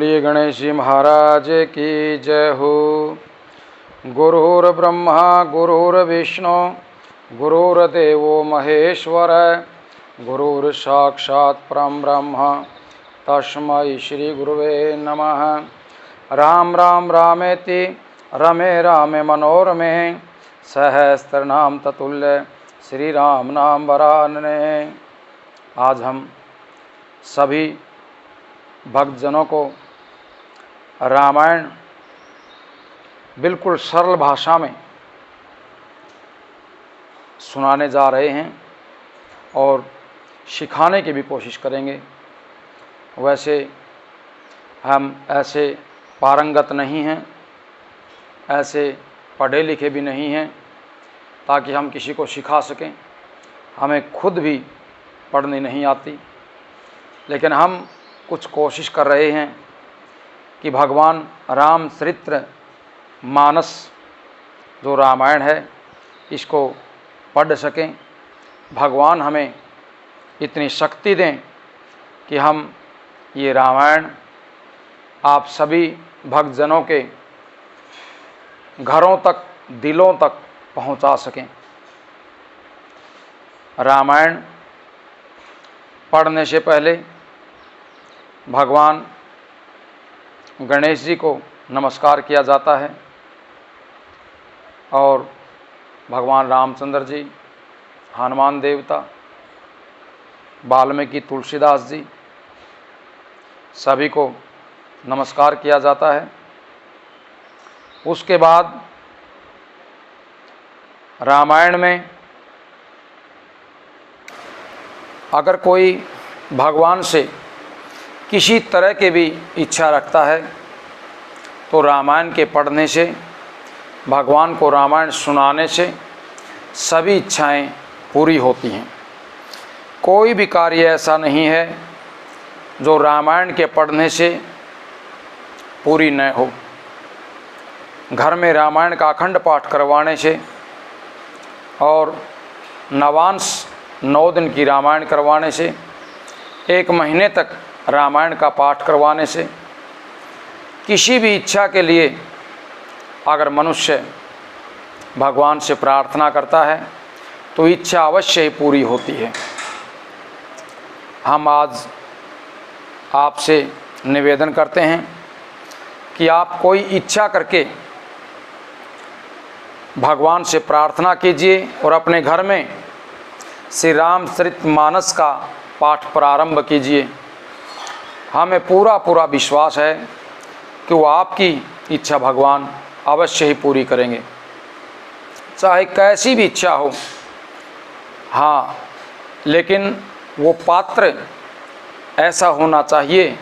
बोलिए गणेश जी महाराज की जय हो। गुरुर्ब्रह्मा गुरुर्विष्णु गुरुर्देवो महेश्वर गुरुर्साक्षात् परं ब्रह्म तस्मै श्री गुरुवे नमः। राम राम रामेति रमे रामे मनोरमे सहस्रनाम ततुल्य श्री राम नाम वरानने। आज हम सभी भक्तजनों को रामायण बिल्कुल सरल भाषा में सुनाने जा रहे हैं और सिखाने की भी कोशिश करेंगे। वैसे हम ऐसे पारंगत नहीं हैं, ऐसे पढ़े लिखे भी नहीं हैं ताकि हम किसी को सिखा सकें। हमें खुद भी पढ़नी नहीं आती, लेकिन हम कुछ कोशिश कर रहे हैं कि भगवान रामचरित्र मानस जो रामायण है इसको पढ़ सकें। भगवान हमें इतनी शक्ति दें कि हम ये रामायण आप सभी भक्तजनों के घरों तक, दिलों तक पहुंचा सकें। रामायण पढ़ने से पहले भगवान गणेश जी को नमस्कार किया जाता है और भगवान रामचंद्र जी, हनुमान देवता, वाल्मीकि, तुलसीदास जी, सभी को नमस्कार किया जाता है। उसके बाद रामायण में अगर कोई भगवान से किसी तरह की भी इच्छा रखता है तो रामायण के पढ़ने से, भगवान को रामायण सुनाने से सभी इच्छाएं पूरी होती हैं। कोई भी कार्य ऐसा नहीं है जो रामायण के पढ़ने से पूरी न हो। घर में रामायण का अखंड पाठ करवाने से और नवांश 9 दिन की रामायण करवाने से, 1 महीने तक रामायण का पाठ करवाने से, किसी भी इच्छा के लिए अगर मनुष्य भगवान से प्रार्थना करता है तो इच्छा अवश्य ही पूरी होती है। हम आज आपसे निवेदन करते हैं कि आप कोई इच्छा करके भगवान से प्रार्थना कीजिए और अपने घर में श्री रामचरितमानस का पाठ प्रारंभ कीजिए। हमें पूरा विश्वास है कि वो आपकी इच्छा भगवान अवश्य ही पूरी करेंगे, चाहे कैसी भी इच्छा हो। हाँ, लेकिन वो पात्र ऐसा होना चाहिए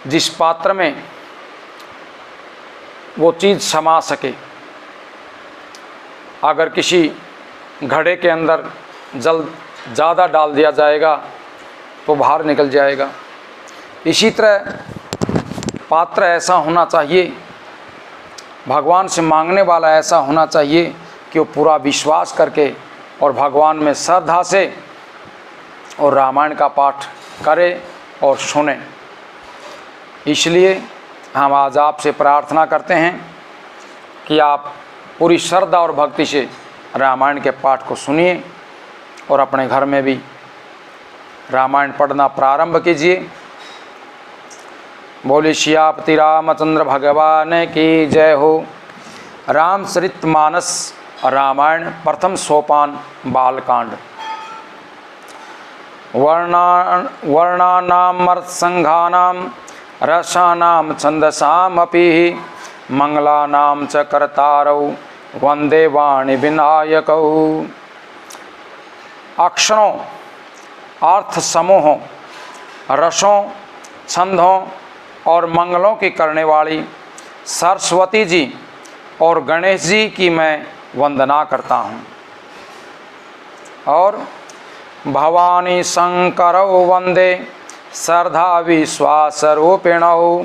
जिस पात्र में वो चीज़ समा सके। अगर किसी घड़े के अंदर जल ज़्यादा डाल दिया जाएगा तो बाहर निकल जाएगा। इसी तरह पात्र ऐसा होना चाहिए, भगवान से मांगने वाला ऐसा होना चाहिए कि वो पूरा विश्वास करके और भगवान में श्रद्धा से और रामायण का पाठ करे और सुने। इसलिए हम आज आपसे प्रार्थना करते हैं कि आप पूरी श्रद्धा और भक्ति से रामायण के पाठ को सुनिए और अपने घर में भी रामायण पढ़ना प्रारंभ कीजिए। बोले सियापति रामचंद्र भगवान की जय हो। रामचरितमानस रामायण प्रथम सोपान बालकांड। वर्णानाम संघानाम रसानाम छंदसामपि मंगलानाम च कर्तारौ वंदे वाणी विनायकौ। अक्षरों, अर्थ समूहों, रसों, छंदों और मंगलों की करने वाली सरस्वती जी और गणेश जी की मैं वंदना करता हूँ। और भवानी शंकरौ वंदे श्रद्धा विश्वास रूपिणौ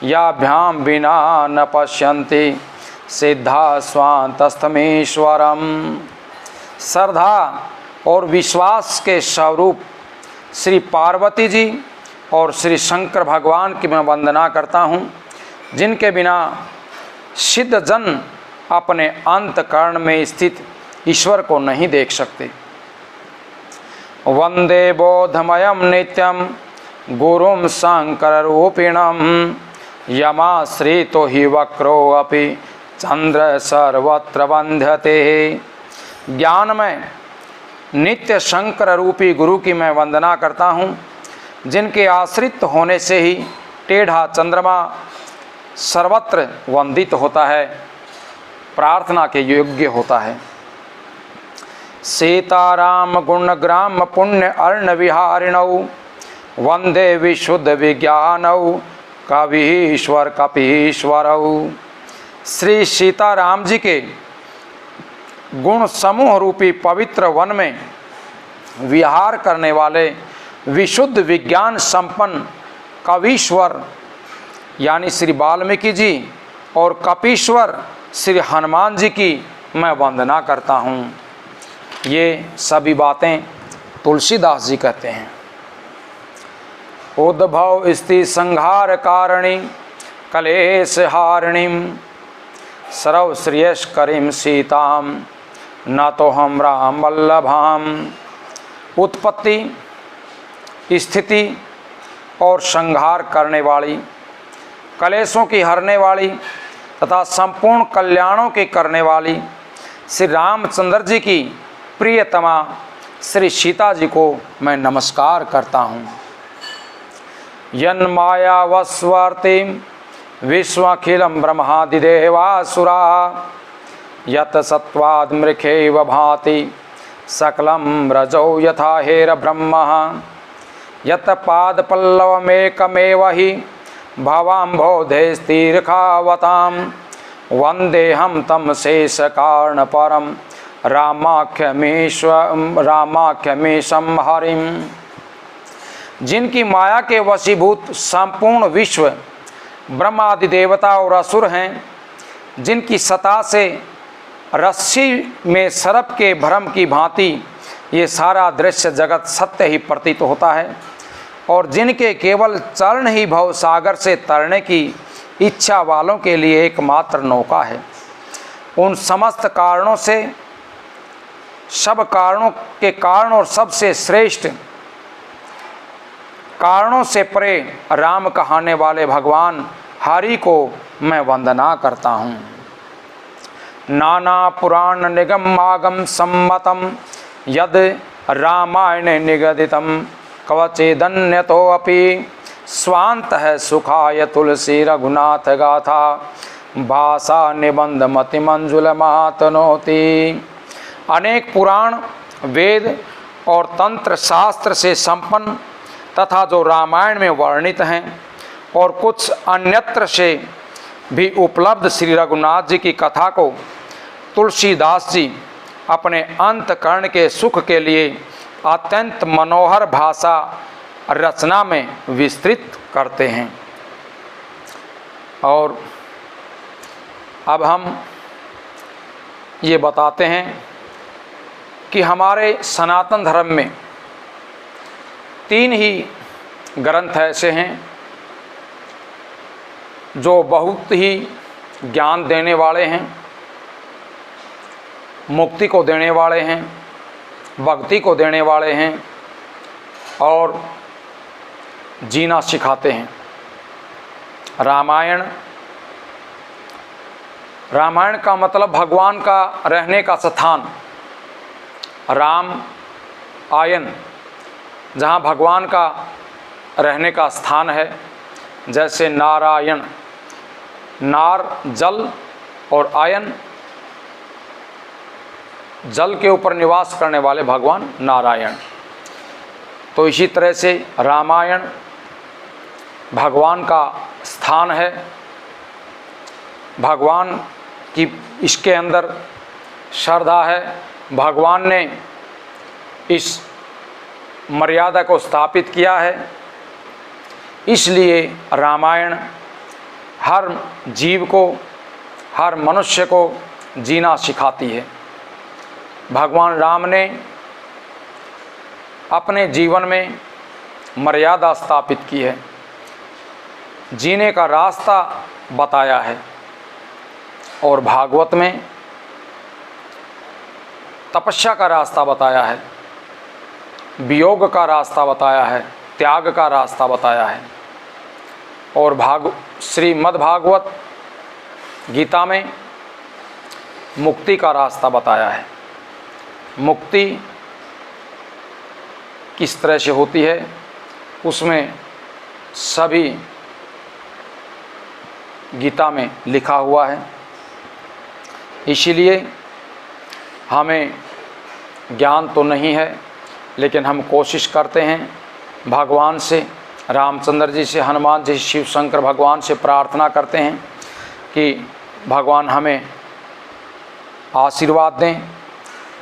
याभ्याम बिना न पश्यन्ति सिद्धा स्वान्तस्थमीश्वरम। श्रद्धा और विश्वास के स्वरूप श्री पार्वती जी और श्री शंकर भगवान की मैं वंदना करता हूँ, जिनके बिना सिद्ध जन अपने अंतःकरण में स्थित ईश्वर को नहीं देख सकते। वंदे बोधमयम नित्यम गुरुम शंकर रूपिणम यमाश्रितो हि वक्रो अपि चंद्र सर्वत्र वंद्यते। ज्ञानमय नित्य शंकर रूपी गुरु की मैं वंदना करता हूँ, जिनके आश्रित होने से ही टेढ़ा चंद्रमा सर्वत्र वंदित होता है, प्रार्थना के योग्य होता है। सीताराम गुणग्राम पुण्य अर्ण विहारिणौ वंदे विशुद्ध विज्ञानौ कवीश्वर कपीश्वरौ। श्री सीताराम जी के गुण समूह रूपी पवित्र वन में विहार करने वाले विशुद्ध विज्ञान संपन्न कवीश्वर यानी श्री वाल्मीकि जी और कपीश्वर श्री हनुमान जी की मैं वंदना करता हूँ। ये सभी बातें तुलसीदास जी कहते हैं। उद्भव स्थिति संहार कारिणी कलेश हारिणीम सर्व श्रेयस्करीम सीताम न तो हम राम वल्लभाम। उत्पत्ति स्थिति और संहार करने वाली, कलेशों की हरने वाली तथा संपूर्ण कल्याणों के करने वाली श्री रामचंद्र जी की प्रियतमा श्री सीता जी को मैं नमस्कार करता हूँ। यन माया वस्वर्ति विश्वखिलम ब्रह्मादिदेवासुरा यत सत्वाद मृखेव भाति सकलम रजौ यथा हेर ब्रह्म यत पाद पल्लवमेकमेव हि भवाम्भोधे स्थिरखावतां वंदेहम तम शेष कारण परम रामाख्यमीशम हरिम। जिनकी माया के वशीभूत संपूर्ण विश्व ब्रह्मादि देवता और असुर हैं, जिनकी सता से रस्सी में सर्प के भ्रम की भांति ये सारा दृश्य जगत सत्य ही प्रतीत होता है, और जिनके केवल चरण ही भव सागर से तरने की इच्छा वालों के लिए एकमात्र नौका है, उन समस्त कारणों से, सब कारणों के कारण और सबसे श्रेष्ठ कारणों से परे राम कहाने वाले भगवान हरि को मैं वंदना करता हूँ। नाना पुराण निगम आगम सम्मतम यद रामायण निगदितम कवचेदन्यतो अपि स्वांत है सुखाय तुलसी रघुनाथ गाथा भाषा निबंध मति मंजुल मातनोति। अनेक पुराण वेद और तंत्र शास्त्र से संपन्न तथा जो रामायण में वर्णित हैं और कुछ अन्यत्र से भी उपलब्ध श्री रघुनाथ जी की कथा को तुलसीदास जी अपने अंतकरण के सुख के लिए अत्यंत मनोहर भाषा रचना में विस्तृत करते हैं। और अब हम ये बताते हैं कि हमारे सनातन धर्म में 3 ही ग्रंथ ऐसे हैं जो बहुत ही ज्ञान देने वाले हैं, मुक्ति को देने वाले हैं, भक्ति को देने वाले हैं और जीना सिखाते हैं। रामायण, रामायण का मतलब भगवान का रहने का स्थान, राम आयन जहाँ भगवान का रहने का स्थान है। जैसे नारायण, नार जल और आयन जल के ऊपर निवास करने वाले भगवान नारायण। तो इसी तरह से रामायण भगवान का स्थान है। भगवान की इसके अंदर श्रद्धा है। भगवान ने इस मर्यादा को स्थापित किया है, इसलिए रामायण हर जीव को, हर मनुष्य को जीना सिखाती है। भगवान राम ने अपने जीवन में मर्यादा स्थापित की है, जीने का रास्ता बताया है। और भागवत में तपस्या का रास्ता बताया है, वियोग का रास्ता बताया है, त्याग का रास्ता बताया है। और श्रीमद् भागवत गीता में मुक्ति का रास्ता बताया है। मुक्ति किस तरह से होती है उसमें सभी गीता में लिखा हुआ है। इसीलिए हमें ज्ञान तो नहीं है, लेकिन हम कोशिश करते हैं भगवान से, रामचंद्र जी से, हनुमान जी, शिव शंकर भगवान से प्रार्थना करते हैं कि भगवान हमें आशीर्वाद दें,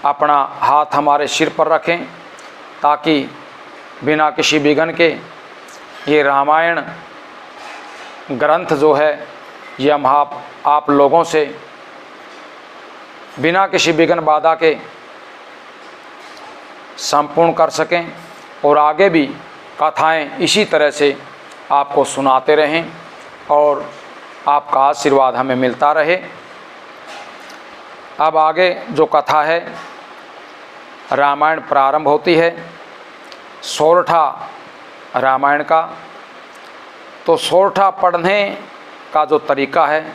अपना हाथ हमारे सिर पर रखें, ताकि बिना किसी विघ्न के ये रामायण ग्रंथ जो है ये हम आप लोगों से बिना किसी विघ्न बाधा के संपूर्ण कर सकें, और आगे भी कथाएं इसी तरह से आपको सुनाते रहें और आपका आशीर्वाद हमें मिलता रहे। अब आगे जो कथा है, रामायण प्रारंभ होती है सोरठा रामायण का। तो सोरठा पढ़ने का जो तरीका है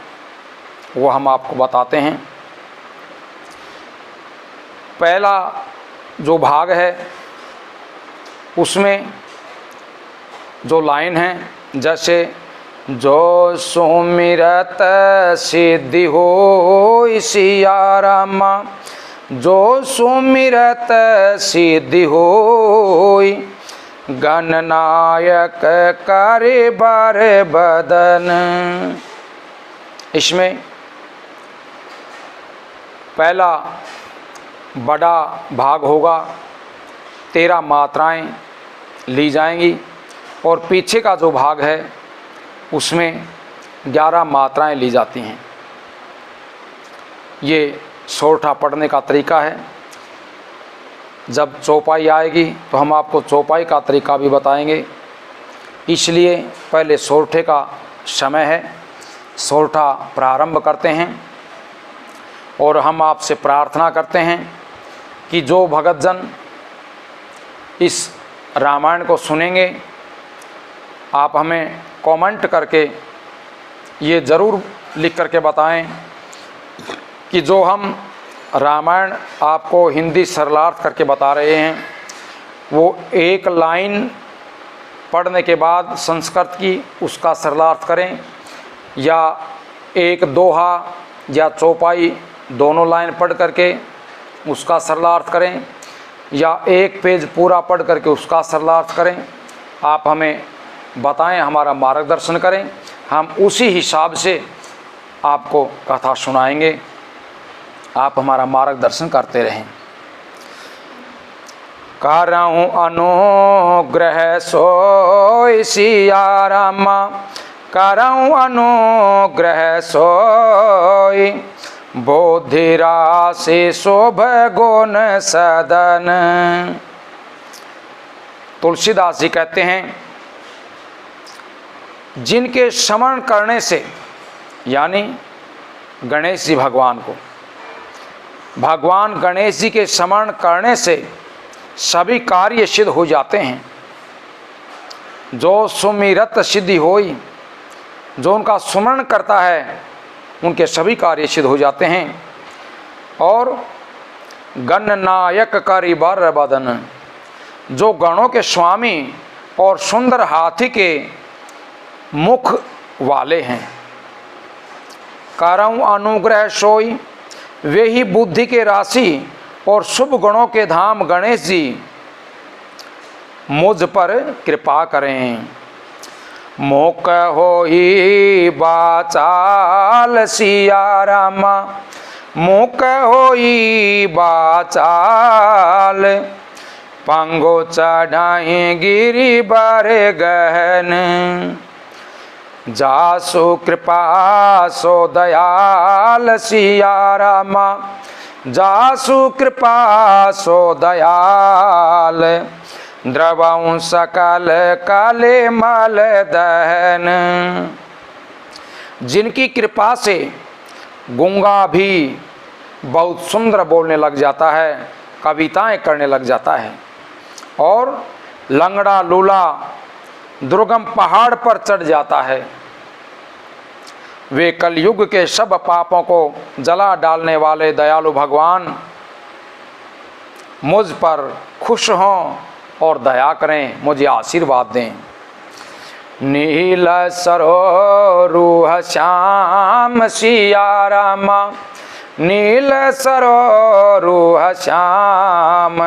वो हम आपको बताते हैं। पहला जो भाग है उसमें जो लाइन है, जैसे जो सुमिरत सिद्धि हो सिया रामा, जो सुमिरत सिद्धि होई, गणनायक करे बर बदन। इसमें पहला बड़ा भाग होगा, 13 मात्राएं ली जाएंगी, और पीछे का जो भाग है उसमें 11 मात्राएं ली जाती हैं। ये सोरठा पढ़ने का तरीका है। जब चौपाई आएगी तो हम आपको चौपाई का तरीका भी बताएंगे। इसलिए पहले सोरठे का समय है, सोरठा प्रारंभ करते हैं। और हम आपसे प्रार्थना करते हैं कि जो भगतजन इस रामायण को सुनेंगे, आप हमें कमेंट करके ये ज़रूर लिख करके बताएं कि जो हम रामायण आपको हिंदी सरलार्थ करके बता रहे हैं वो एक लाइन पढ़ने के बाद संस्कृत की उसका सरलार्थ करें, या एक दोहा या चौपाई दोनों लाइन पढ़ करके उसका सरलार्थ करें, या एक पेज पूरा पढ़ करके उसका सरलार्थ करें। आप हमें बताएं, हमारा मार्गदर्शन करें, हम उसी हिसाब से आपको कथा सुनाएंगे। आप हमारा मार्गदर्शन करते रहें। करऊँ अनुग्रह सोई सिया रामा, करऊँ अनुग्रह सोई, बोधि राशि शोभ गुण सदन। तुलसीदास जी कहते हैं, जिनके स्मरण करने से, यानी गणेश जी भगवान गणेश जी के स्मरण करने से सभी कार्य सिद्ध हो जाते हैं। जो सुमिरत सिद्धि होई, जो उनका सुमरण करता है उनके सभी कार्य सिद्ध हो जाते हैं। और गणनायक करी बर बदन, जो गणों के स्वामी और सुंदर हाथी के मुख वाले हैं। करऊँ अनुग्रह सोई, वे ही बुद्धि के राशि और शुभ गुणों के धाम गणेश जी मुझ पर कृपा करें। मोक होई बाचाल सिया रामा, मोक होई बाचाल, पंगो चढ़ाई गिरी बर गहन, जासु कृपा सो दयाल सिया रामा, जासु कृपा सो दयाल, द्रवऊं सकल काले मल दहन। जिनकी कृपा से गूंगा भी बहुत सुंदर बोलने लग जाता है, कविताएं करने लग जाता है, और लंगड़ा लूला दुर्गम पहाड़ पर चढ़ जाता है। वे कलयुग के सब पापों को जला डालने वाले दयालु भगवान मुझ पर खुश हों और दया करें, मुझे आशीर्वाद दें। नील सरोरुह श्याम सिया रामा, नील सरोरुह श्याम,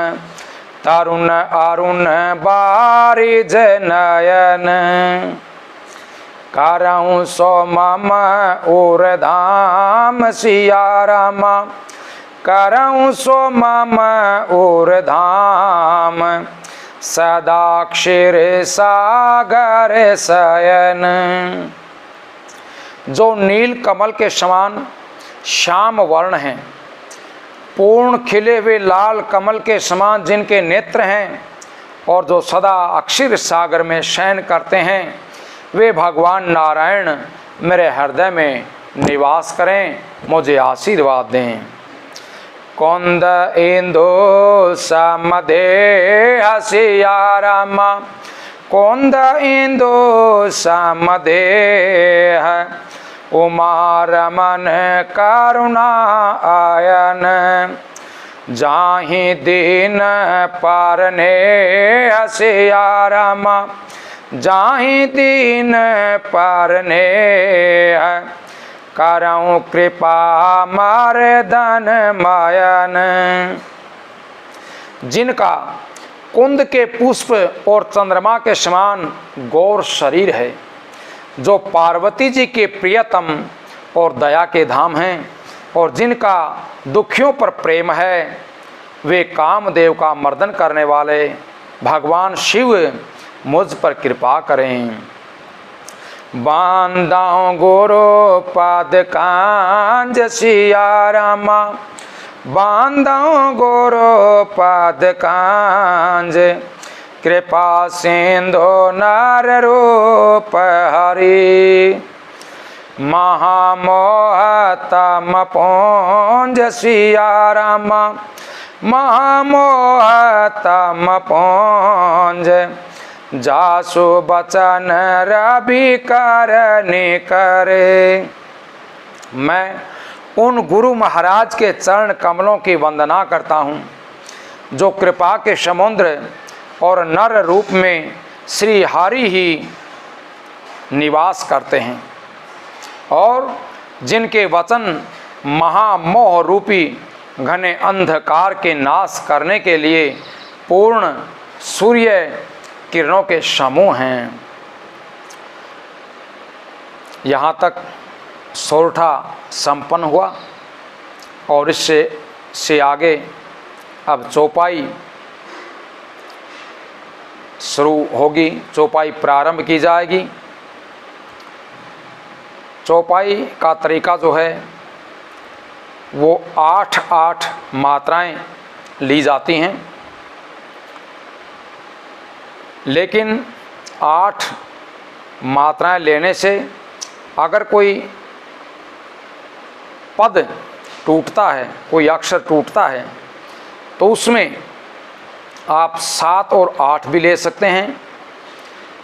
तरुण अरुण बारिज नयन, करऊं सो मम ऊर्धाम सिया रामा, करऊं सो मम ऊर्धाम, सदा क्षीर सागर शयन। जो नील कमल के समान श्याम वर्ण हैं, पूर्ण खिले हुए लाल कमल के समान जिनके नेत्र हैं, और जो सदा अक्षीर सागर में शयन करते हैं, वे भगवान नारायण मेरे हृदय में निवास करें, मुझे आशीर्वाद दें। कुंद इंदु समदे सिया रामा, कुंद इंदु समदे, उमा रमन करुणा आयन, जाहि दीन पारने सिया रामा, जाहि दीन पारने, करऊं कृपा मर्दन मायन। जिनका कुंद के पुष्प और चंद्रमा के समान गौर शरीर है, जो पार्वती जी के प्रियतम और दया के धाम हैं, और जिनका दुखियों पर प्रेम है, वे कामदेव का मर्दन करने वाले भगवान शिव मुझ पर कृपा करें। बांधाऊं गुरु पद कांज सिया रामा, बांधाऊं गुरु पद कांज, कृपा सिंधु नर रूप हरि, महामोह तम पुंज सिया रामा, महामोह तम पुंज, जासु बचन रवि करनी करे। मैं उन गुरु महाराज के चरण कमलों की वंदना करता हूँ, जो कृपा के समुद्र और नर रूप में श्री हरि ही निवास करते हैं, और जिनके वचन महामोह रूपी घने अंधकार के नाश करने के लिए पूर्ण सूर्य किरणों के समूह हैं। यहाँ तक सोरठा संपन्न हुआ, और इससे आगे अब चौपाई शुरू होगी, चौपाई प्रारंभ की जाएगी। चौपाई का तरीका जो है वो 8-8 मात्राएं ली जाती हैं, लेकिन 8 मात्राएं लेने से अगर कोई पद टूटता है, कोई अक्षर टूटता है, तो उसमें आप 7 और 8 भी ले सकते हैं,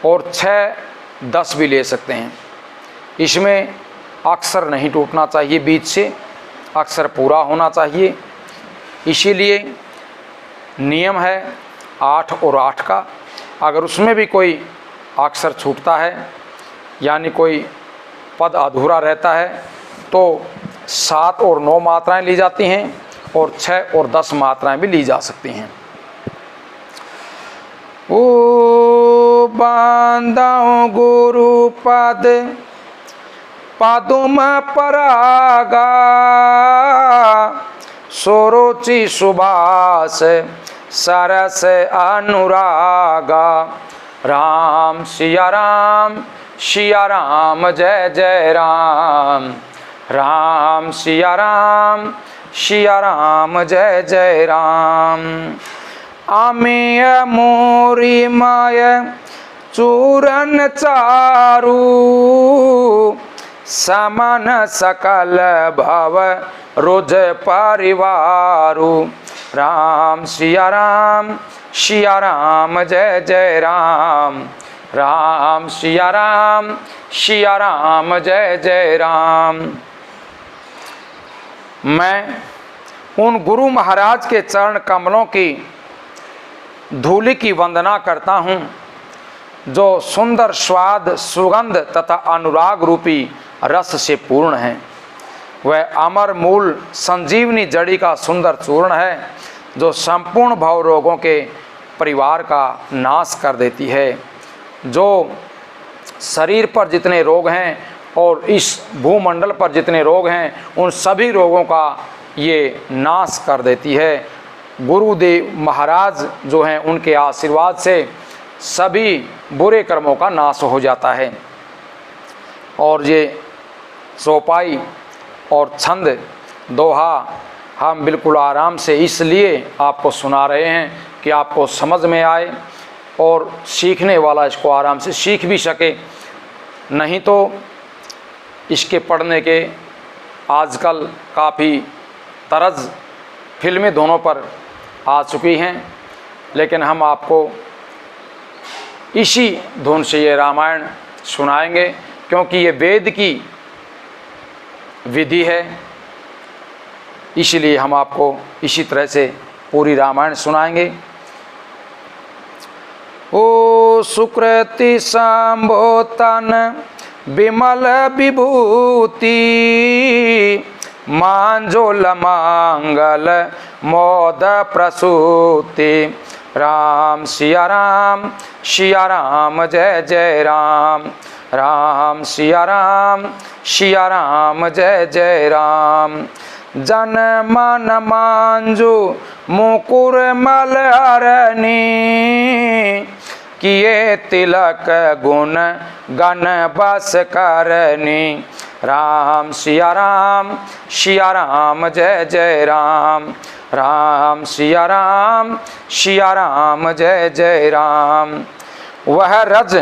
और 6-10 भी ले सकते हैं। इसमें अक्षर नहीं टूटना चाहिए, बीच से अक्षर पूरा होना चाहिए। इसीलिए नियम है 8 और 8 का। अगर उसमें भी कोई अक्षर छूटता है, यानी कोई पद अधूरा रहता है, तो 7 और 9 मात्राएं ली जाती हैं, और 6 और 10 मात्राएं भी ली जा सकती हैं। ओ बांधाऊं गुरु पद पदुम परागा, सोरोचि सुबास सरस अनुरागा, राम सिया राम सिया राम जय जय राम, राम सिया राम सिया राम जय जय राम। अमेय मोरी माय चूरन चारू, समन सकल भव रोज परिवारू। राम सिया राम जय जय राम, राम सिया राम जय जय राम। मैं उन गुरु महाराज के चरण कमलों की धूलि की वंदना करता हूँ जो सुंदर स्वाद, सुगंध तथा अनुराग रूपी रस से पूर्ण है। वह अमर मूल संजीवनी जड़ी का सुंदर चूर्ण है जो संपूर्ण भव रोगों के परिवार का नाश कर देती है। जो शरीर पर जितने रोग हैं और इस भूमंडल पर जितने रोग हैं, उन सभी रोगों का ये नाश कर देती है। गुरुदेव महाराज जो हैं, उनके आशीर्वाद से सभी बुरे कर्मों का नाश हो जाता है। और ये चौपाई और छंद दोहा हम बिल्कुल आराम से इसलिए आपको सुना रहे हैं कि आपको समझ में आए और सीखने वाला इसको आराम से सीख भी सके। नहीं तो इसके पढ़ने के आजकल काफ़ी तरज फिल्में दोनों पर आ चुकी हैं, लेकिन हम आपको इसी धुन से ये रामायण सुनाएंगे क्योंकि ये वेद की विधि है। इसलिए हम आपको इसी तरह से पूरी रामायण सुनाएंगे। ओ सुकृति संभोतन विमल विभूति, मांजोल मांगल मोद प्रसूति। राम सिया राम जय जय राम, राम सिया राम जय जय राम। जन मन मांजू मुकुर मलहरनी, किए तिलक गुण गण बस करनी। राम सिया राम जय जय राम, राम सिया राम जय जय राम। वह रज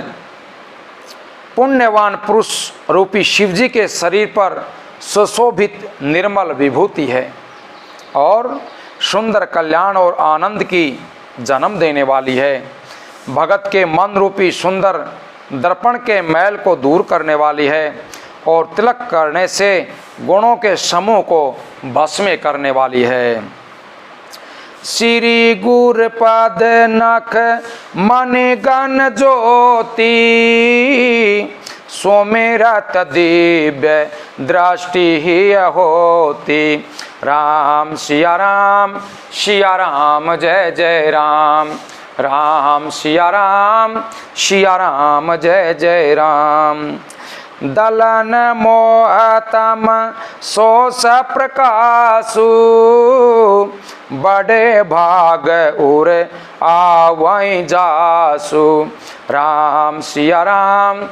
पुण्यवान पुरुष रूपी शिवजी के शरीर पर सुशोभित निर्मल विभूति है और सुंदर कल्याण और आनंद की जन्म देने वाली है। भगत के मन रूपी सुंदर दर्पण के मैल को दूर करने वाली है और तिलक करने से गुणों के समूह को भस्म करने वाली है। श्री गुर पद नख मणि गण ज्योति, सोमेरत दिव्य दृष्टि ही होती। राम सिया राम जय जय राम, राम सिया राम जय जय राम। दलन मोहतम सोस प्रकाशु, बड़े भाग उर आवै जासु। राम सिया राम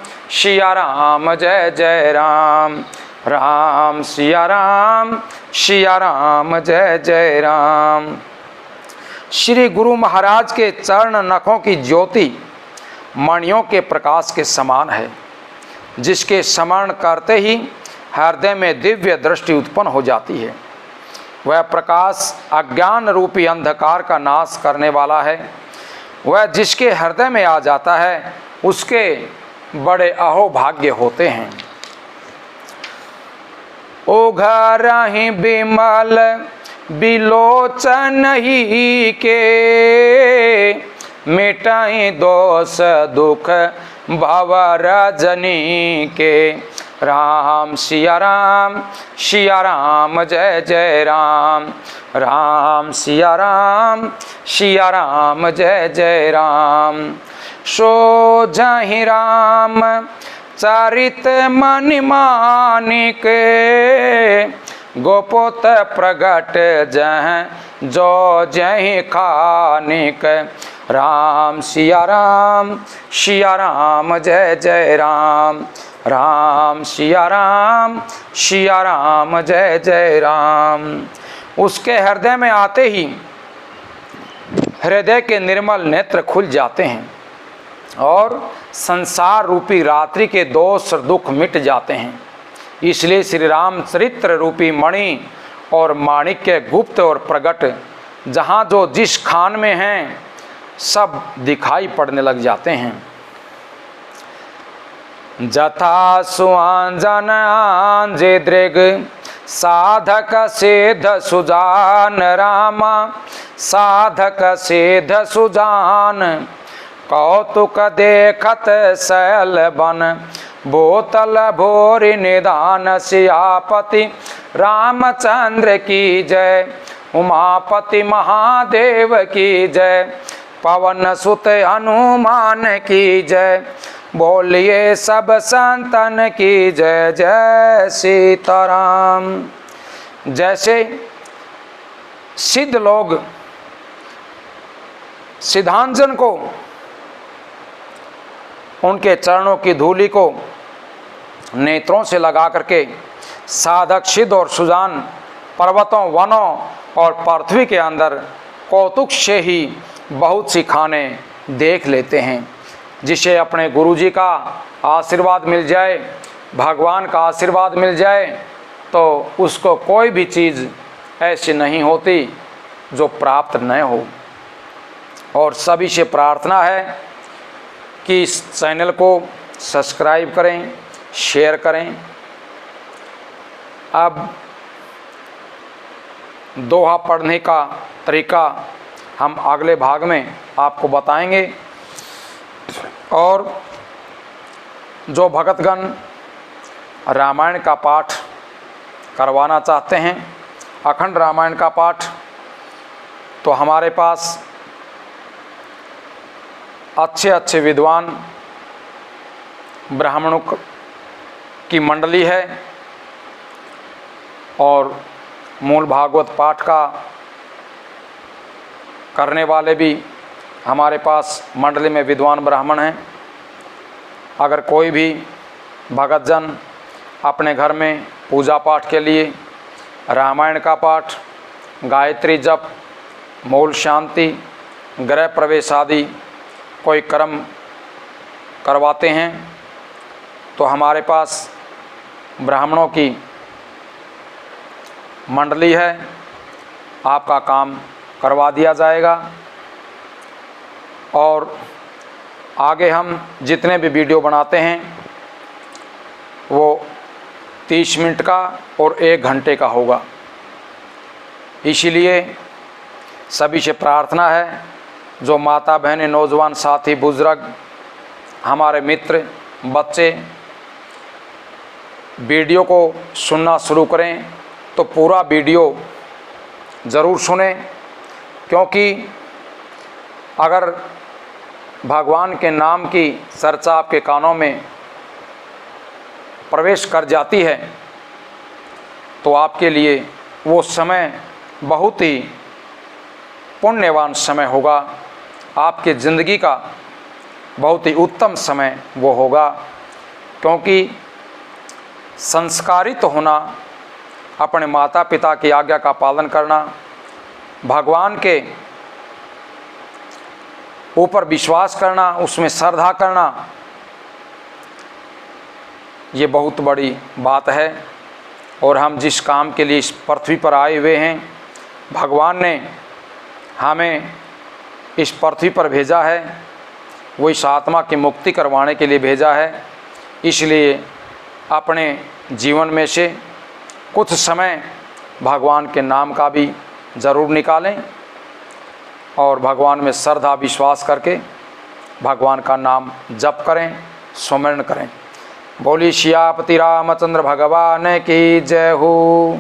जय जय राम, राम सिया राम जय जय राम। श्री गुरु महाराज के चरण नखों की ज्योति मणियों के प्रकाश के समान है, जिसके स्मरण करते ही हृदय में दिव्य दृष्टि उत्पन्न हो जाती है। वह प्रकाश अज्ञान रूपी अंधकार का नाश करने वाला है। वह जिसके हृदय में आ जाता है उसके बड़े अहोभाग्य होते हैं। ओघरहि बिमल बिलोचन ही के, मिटाई दोष दुख भव रजनी के। राम सिया राम जय जय राम, राम सिया राम जय जय राम। सो जहि राम चरित मनि मानिक, गोपोत प्रगट जह जो जहि खानिक। राम सिया राम जय जय राम, राम सिया राम जय जय राम। उसके हृदय में आते ही हृदय के निर्मल नेत्र खुल जाते हैं और संसार रूपी रात्रि के दोष दुख मिट जाते हैं। इसलिए श्री राम चरित्र रूपी मणि और माणिक्य गुप्त और प्रकट जहाँ जो जिस खान में हैं सब दिखाई पड़ने लग जाते हैं। जथा सुआंजन आंजे दृग साधक सिद्ध सुजान रामा साधक सिद्ध सुजान कौतुक देखत शैल बन बोतल भोरी निदान सियापति रामचंद्र की जय उमापति महादेव की जय पवन सुत हनुमान की जय बोलिए सब संतन की जय जय सीताराम। जैसे सिद्ध लोग सिद्धांजन को उनके चरणों की धूलि को नेत्रों से लगा करके साधक सिद्ध और सुजान पर्वतों वनों और पृथ्वी के अंदर कौतुक से ही बहुत सी खाने देख लेते हैं। जिसे अपने गुरुजी का आशीर्वाद मिल जाए, भगवान का आशीर्वाद मिल जाए, तो उसको कोई भी चीज़ ऐसी नहीं होती जो प्राप्त न हो। और सभी से प्रार्थना है कि इस चैनल को सब्सक्राइब करें, शेयर करें। अब दोहा पढ़ने का तरीका हम अगले भाग में आपको बताएंगे। और जो भक्तगण रामायण का पाठ करवाना चाहते हैं, अखंड रामायण का पाठ, तो हमारे पास अच्छे अच्छे विद्वान ब्राह्मणों की मंडली है और मूल भागवत पाठ का करने वाले भी हमारे पास मंडली में विद्वान ब्राह्मण हैं। अगर कोई भी भगतजन अपने घर में पूजा पाठ के लिए रामायण का पाठ, गायत्री जप, मूल शांति, गृह प्रवेश आदि कोई कर्म करवाते हैं तो हमारे पास ब्राह्मणों की मंडली है, आपका काम करवा दिया जाएगा। और आगे हम जितने भी वीडियो बनाते हैं वो 30 मिनट का और 1 घंटे का होगा। इसीलिए सभी से प्रार्थना है, जो माता बहनें, नौजवान साथी, बुजुर्ग, हमारे मित्र, बच्चे वीडियो को सुनना शुरू करें तो पूरा वीडियो ज़रूर सुनें, क्योंकि अगर भगवान के नाम की चर्चा आपके कानों में प्रवेश कर जाती है तो आपके लिए वो समय बहुत ही पुण्यवान समय होगा, आपके ज़िंदगी का बहुत ही उत्तम समय वो होगा। क्योंकि संस्कारित होना, अपने माता पिता की आज्ञा का पालन करना, भगवान के ऊपर विश्वास करना, उसमें श्रद्धा करना, ये बहुत बड़ी बात है। और हम जिस काम के लिए इस पृथ्वी पर आए हुए हैं, भगवान ने हमें इस पृथ्वी पर भेजा है, वो इस आत्मा की मुक्ति करवाने के लिए भेजा है। इसलिए अपने जीवन में से कुछ समय भगवान के नाम का भी ज़रूर निकालें और भगवान में श्रद्धा विश्वास करके भगवान का नाम जप करें, सुमिरन करें। बोली सियापति रामचंद्र भगवान की जय हो।